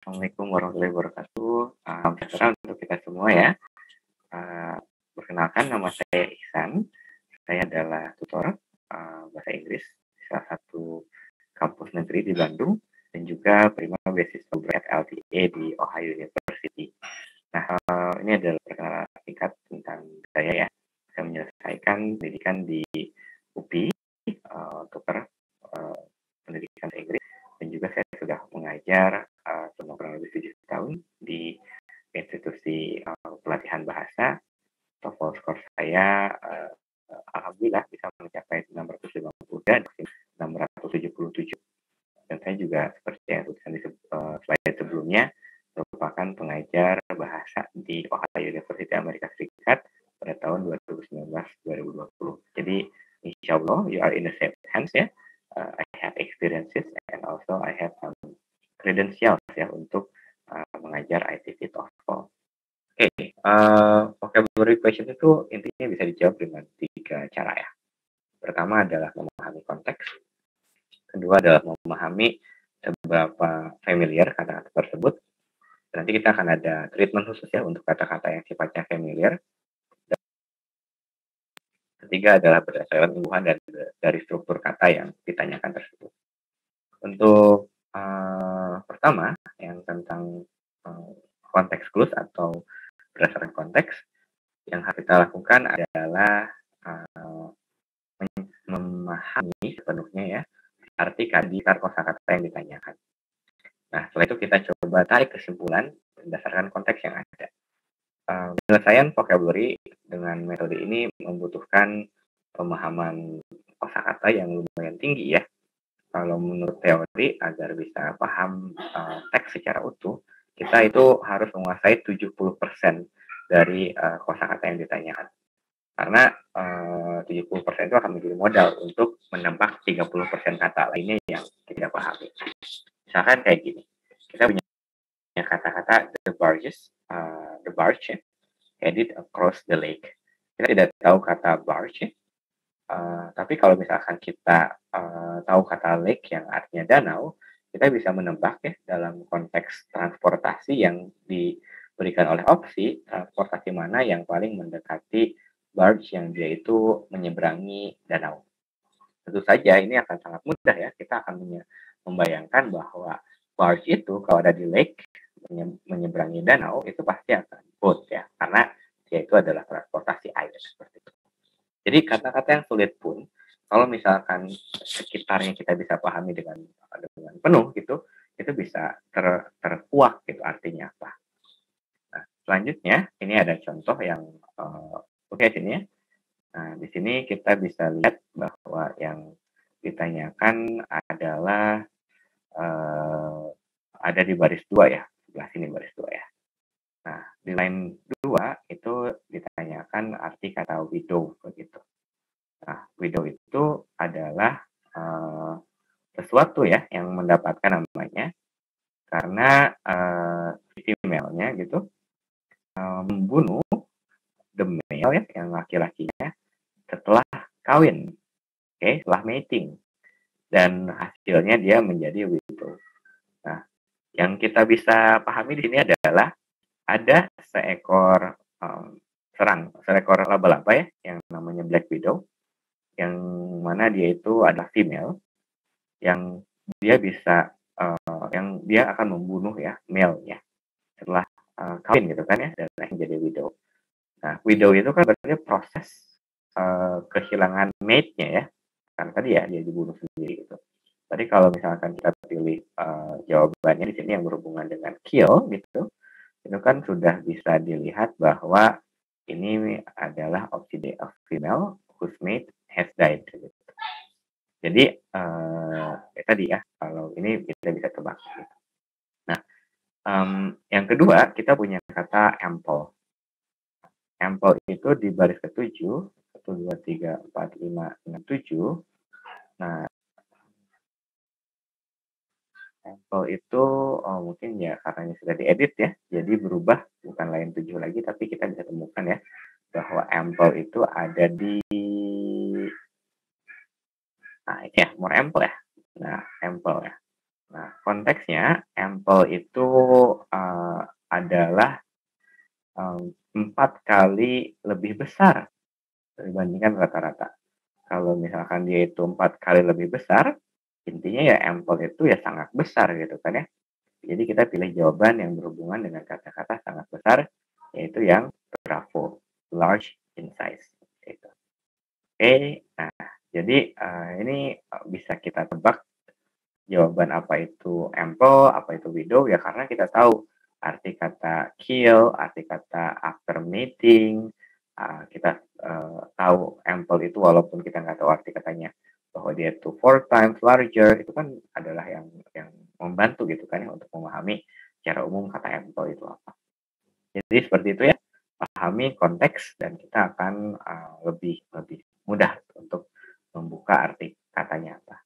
Assalamualaikum warahmatullahi wabarakatuh. Salam sejahtera untuk kita semua ya. Perkenalkan nama saya Ihsan. Saya adalah tutor bahasa Inggris di salah satu kampus negeri di Bandung dan juga penerima beasiswa LTA di Ohio University. Nah, ini adalah perkenalan singkat tentang saya ya. Saya menyelesaikan pendidikan di UPI, tutor pendidikan bahasa Inggris, dan juga saya sudah mengajar selama kurang lebih 7 tahun di institusi pelatihan bahasa. TOEFL skor saya alhamdulillah bisa mencapai 650 dan 677. Dan saya juga seperti yang tulisan di slide sebelumnya merupakan pengajar bahasa di Ohio University Amerika Serikat pada tahun 2019-2020. Jadi insya Allah you are in the safe hands ya. I have experiences and also I have some credentials ya untuk mengajar ITP TOEFL. Oke, vocabulary question itu intinya bisa dijawab dengan 3 cara ya. Pertama adalah memahami konteks. Kedua adalah memahami seberapa familiar kata-kata tersebut. Nanti kita akan ada treatment khusus ya untuk kata-kata yang sifatnya familiar. Dan ketiga adalah berdasarkan imbuhan dari struktur kata yang ditanyakan tersebut. Untuk pertama yang tentang konteks clues atau berdasarkan konteks, yang harus kita lakukan adalah memahami sepenuhnya ya arti kata kosakata yang ditanyakan. Nah, setelah itu kita coba tarik kesimpulan berdasarkan konteks yang ada. Penyelesaian vocabulary dengan metode ini membutuhkan pemahaman kosakata yang lumayan tinggi ya. Kalau menurut teori, agar bisa paham teks secara utuh, kita itu harus menguasai 70% dari kosakata yang ditanyakan. Karena 70% itu akan menjadi modal untuk menebak 30% kata lainnya yang tidak pahami. Misalkan kayak gini, kita punya kata-kata the barge headed across the lake. Kita tidak tahu kata barge, tapi kalau misalkan kita tahu kata lake yang artinya danau, kita bisa menebak ya dalam konteks transportasi yang diberikan oleh opsi, transportasi mana yang paling mendekati barge yang dia itu menyeberangi danau. Tentu saja ini akan sangat mudah ya, kita akan membayangkan bahwa barge itu kalau ada di lake menyeberangi danau itu pasti akan boat ya, karena dia itu adalah transportasi air seperti itu. Jadi kata-kata yang sulit pun kalau misalkan sekitarnya kita bisa pahami dengan penuh gitu, itu bisa terkuak gitu artinya apa. Nah, selanjutnya ini ada contoh yang oke sini ya. Nah, di sini kita bisa lihat bahwa yang ditanyakan adalah ada di baris 2 ya, sebelah sini baris 2 ya. Nah, di line 2 itu ditanyakan arti kata widow begitu. Nah, widow itu adalah sesuatu ya yang mendapatkan namanya karena female-nya gitu membunuh the male ya yang laki-lakinya setelah kawin, setelah mating, dan hasilnya dia menjadi widow. Nah, yang kita bisa pahami di sini adalah ada seekor laba-laba ya yang namanya black widow, yang mana dia itu adalah female yang dia bisa yang dia akan membunuh ya male-nya setelah kawin gitu kan ya, dan menjadi widow. Nah, widow itu kan berarti proses kehilangan mate-nya ya, kan tadi ya dia dibunuh sendiri gitu. Tadi kalau misalkan kita pilih jawabannya di sini yang berhubungan dengan kill gitu, itu kan sudah bisa dilihat bahwa ini adalah opsi of female whose mate has died gitu. Jadi tadi ya kalau ini kita bisa tebak gitu. Nah, yang kedua kita punya kata ample. Ample itu di baris ke-7, 1, 2, 3, 4, 5, 6, 7. Nah, ample itu mungkin ya karena sudah diedit ya, jadi berubah bukan line 7 lagi, tapi kita bisa temukan ya bahwa ample itu ada di nah ini ya, more ample ya. Nah, ample ya. Nah, konteksnya ample itu adalah 4 kali lebih besar dibandingkan rata-rata. Kalau misalkan dia itu 4 kali lebih besar, intinya ya ample itu ya sangat besar gitu kan ya. Jadi kita pilih jawaban yang berhubungan dengan kata-kata sangat besar, yaitu yang bravo, large in size. Gitu. Oke, nah jadi ini bisa kita tebak jawaban apa itu ample, apa itu widow ya karena kita tahu arti kata kill, arti kata after mating, kita tahu ample itu walaupun kita nggak tahu arti katanya bahwa dia itu 4 times larger itu kan adalah yang membantu gitu kan ya untuk memahami secara umum kata ample itu apa. Jadi seperti itu ya, pahami konteks dan kita akan lebih lebih mudah untuk membuka arti katanya apa.